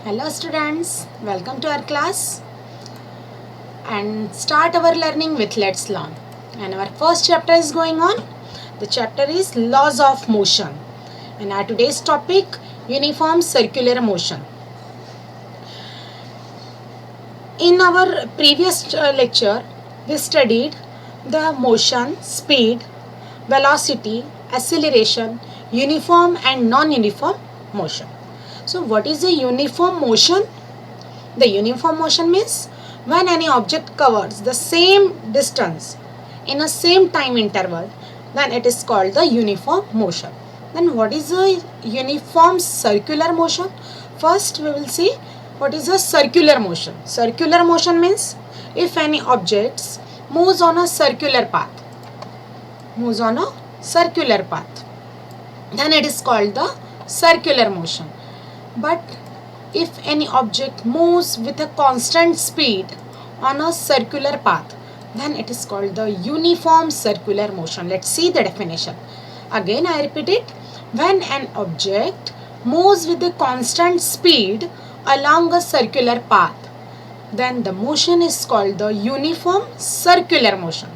Hello students, welcome to our class and start our learning with Let's Learn. And our first chapter is going on. The chapter is Laws of Motion. And our today's topic, Uniform Circular Motion. In our previous lecture, we studied the motion, speed, velocity, acceleration, uniform and non-uniform motion. So what is a uniform motion? The uniform motion means when any object covers the same distance in a same time interval, then it is called the uniform motion. Then what is a uniform circular motion? First we will see what is a circular motion. Circular motion means if any objects moves on a circular path, then it is called the circular motion. But if any object moves with a constant speed on a circular path, then it is called the uniform circular motion. Let's see the definition. Again I repeat it. When an object moves with a constant speed along a circular path, then the motion is called the uniform circular motion.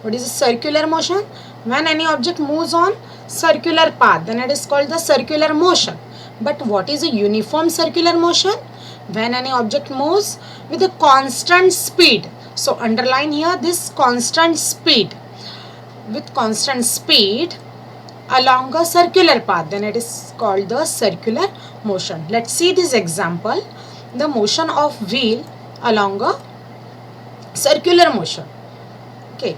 What is a circular motion? When any object moves on circular path, then it is called the circular motion. But what is a uniform circular motion? When any object moves with a constant speed. So underline here this constant speed. With constant speed along a circular path, then it is called the circular motion. Let's see this example. The motion of wheel along a circular motion. Okay.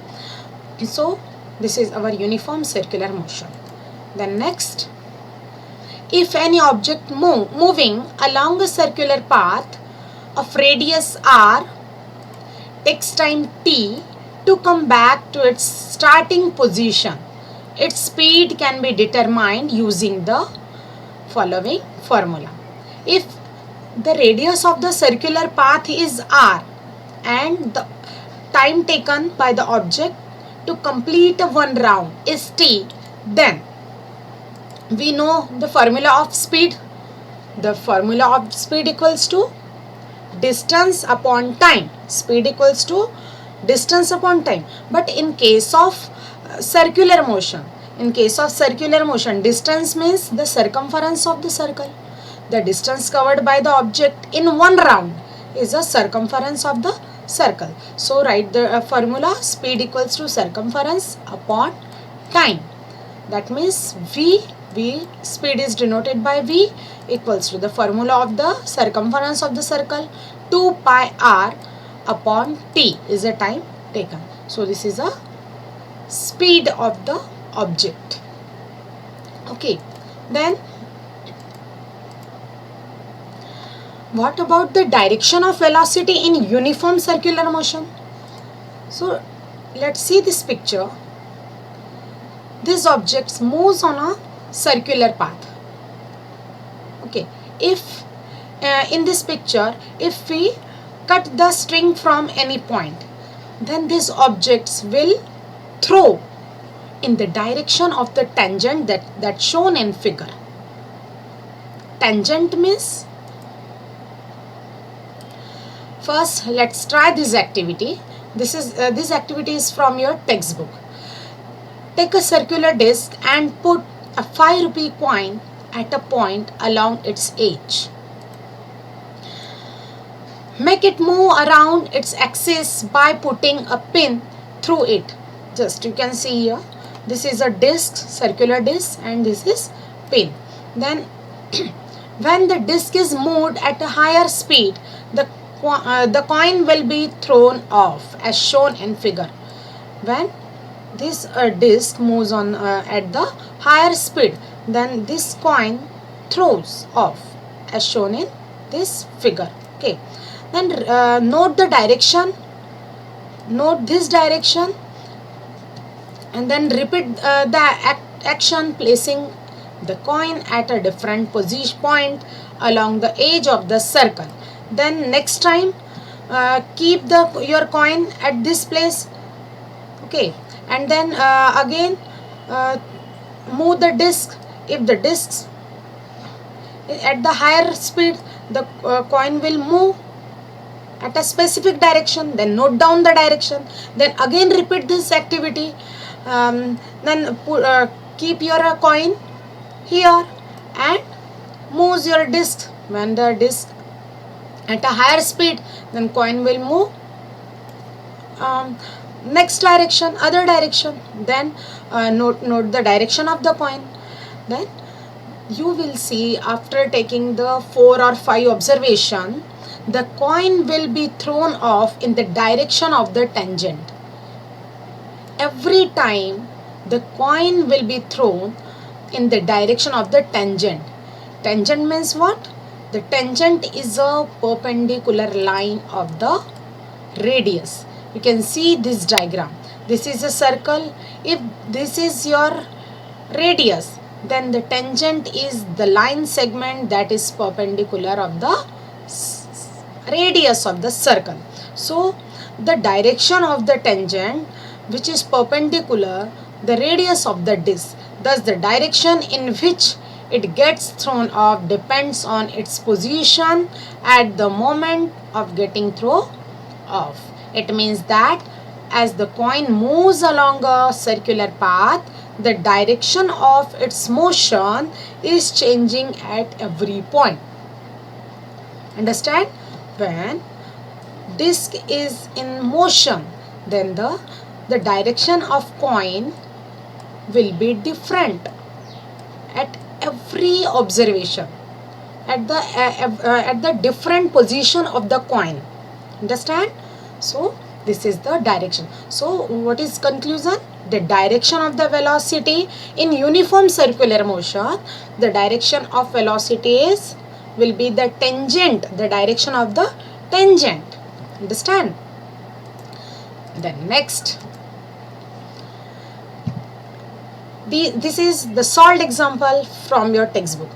So this is our uniform circular motion. Then next, if any object moving along a circular path of radius r takes time t to come back to its starting position, its speed can be determined using the following formula. If the radius of the circular path is r and the time taken by the object to complete one round is t, then we know the formula of speed. The formula of speed equals to distance upon time. Speed equals to distance upon time. But in case of circular motion, distance means the circumference of the circle. The distance covered by the object in one round is the circumference of the circle. So write the formula speed equals to circumference upon time. That means V speed is denoted by V equals to the formula of the circumference of the circle 2 pi r upon t is the time taken. So this is a speed of the object. Okay, then what about the direction of velocity in uniform circular motion? So let's see this picture. This object moves on a circular path. Okay, if in this picture, if we cut the string from any point, then these objects will throw in the direction of the tangent that shown in figure. Tangent means, first let's try this activity. This activity is from your textbook. Take a circular disc and put a 5 rupee coin at a point along its edge. Make it move around its axis by putting a pin through it. Just you can see here, this is a disc, circular disc, and this is pin. Then when the disc is moved at a higher speed, the coin will be thrown off as shown in figure. When this disc moves on at the higher speed, then this coin throws off as shown in this figure. Okay, then note the direction, note this direction, and then repeat the action placing the coin at a different position point along the edge of the circle. Then next time keep your coin at this place. Okay, and then again move the disc. If the disc at the higher speed, the coin will move at a specific direction. Then note down the direction, then again repeat this activity. Then keep your coin here and moves your disc. When the disc at a higher speed, then coin will move next direction, other direction. Then note the direction of the coin. Then you will see, after taking the 4 or 5 observation, the coin will be thrown off in the direction of the tangent. Every time the coin will be thrown in the direction of the tangent. Tangent means what? The tangent is a perpendicular line of the radius. You can see this diagram. This is a circle. If this is your radius, then the tangent is the line segment that is perpendicular of the radius of the circle. So the direction of the tangent, which is perpendicular the radius of the disc, thus the direction in which it gets thrown off depends on its position at the moment of getting thrown off. It means that as the coin moves along a circular path, the direction of its motion is changing at every point. Understand? When disc is in motion, then the direction of coin will be different at every observation, at the different position of the coin. Understand? So this is the direction. So what is conclusion? The direction of the velocity in uniform circular motion, the direction of velocity will be the tangent, the direction of the tangent. Understand? Then next, this is the solved example from your textbook.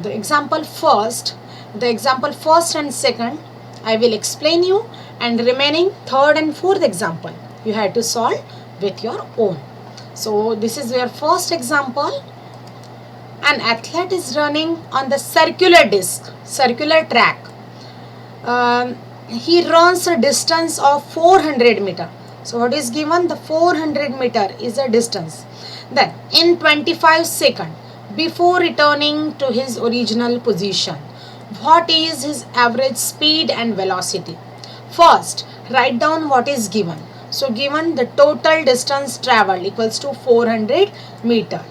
The example first and second I will explain you, and remaining third and fourth example you have to solve with your own. So this is your first example. An athlete is running on the circular disc, circular track. He runs a distance of 400 meter. So what is given? The 400 meter is a distance. Then in 25 seconds before returning to his original position, what is his average speed and velocity? First, write down what is given. So given the total distance traveled equals to 400 meter.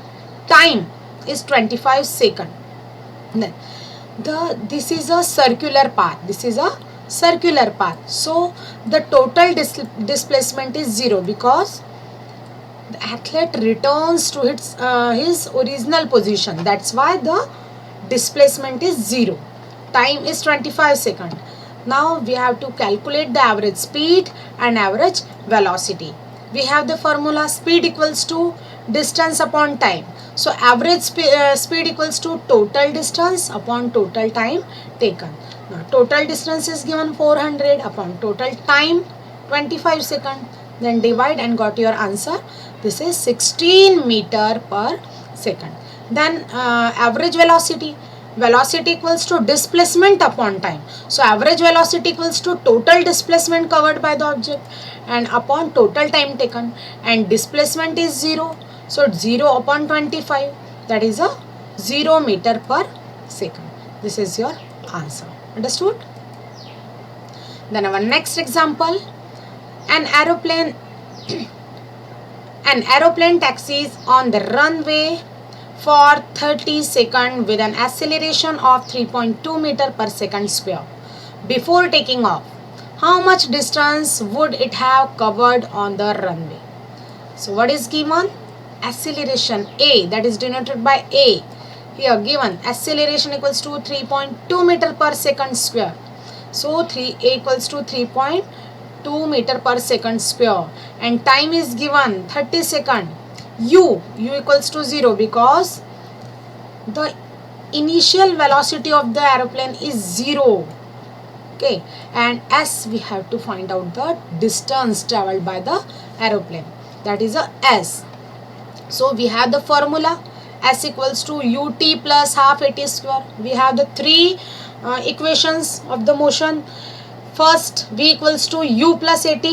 Time is 25 seconds. Then this is a circular path. This is a circular path. So the total displacement is 0 because the athlete returns to his original position. That's why the displacement is 0. Time is 25 seconds. Now we have to calculate the average speed and average velocity. We have the formula: speed equals to distance upon time. So average speed equals to total distance upon total time taken. Now total distance is given 400 upon total time 25 seconds. Then divide and got your answer. This is 16 meter per second. Then average velocity. Velocity equals to displacement upon time. So average velocity equals to total displacement covered by the object and upon total time taken, and displacement is 0. So 0 upon 25, that is a 0 meter per second. This is your answer. Understood? Then our next example, an aeroplane taxis on the runway for 30 seconds with an acceleration of 3.2 meter per second square. Before taking off, how much distance would it have covered on the runway? So what is given? Acceleration A, that is denoted by A. Here given acceleration equals to 3.2 meter per second square. So A equals to 3.2 meter per second square, and time is given 30 seconds. U equals to 0 because the initial velocity of the aeroplane is 0. Okay, and S, we have to find out the distance traveled by the aeroplane, that is a S. So we have the formula: S equals to ut plus half at square. We have the three equations of the motion. First, v equals to u plus at,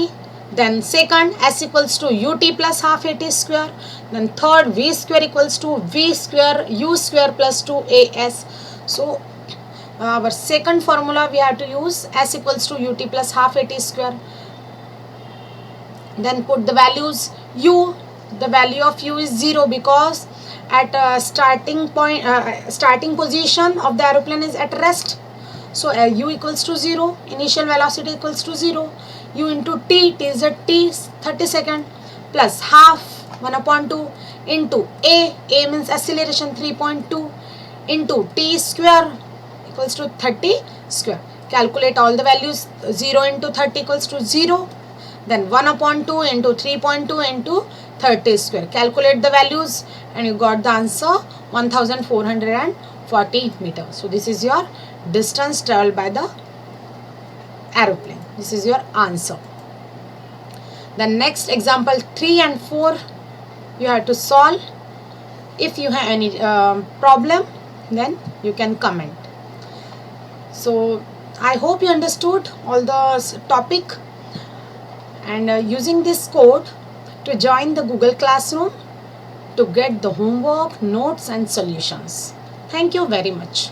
then second, s equals to ut plus half at square, then third, v square equals to v square u square plus 2as. So our second formula we have to use s equals to ut plus half at square. Then put the values. U, the value of u is 0 because at starting point, starting position of the aeroplane is at rest. So u equals to 0, initial velocity equals to 0. U into t is at t 30 second, plus half 1 upon 2 into a means acceleration 3.2 into t square equals to 30 square. Calculate all the values. 0 into 30 equals to 0. Then 1 upon 2 into 3.2 into 30 square. Calculate the values and you got the answer 1440 meters. So this is your distance traveled by the aeroplane. This is your answer. The next example 3 and 4 you have to solve. If you have any problem, then you can comment. So I hope you understood all the topic, and using this code to join the Google Classroom to get the homework, notes and solutions. Thank you very much.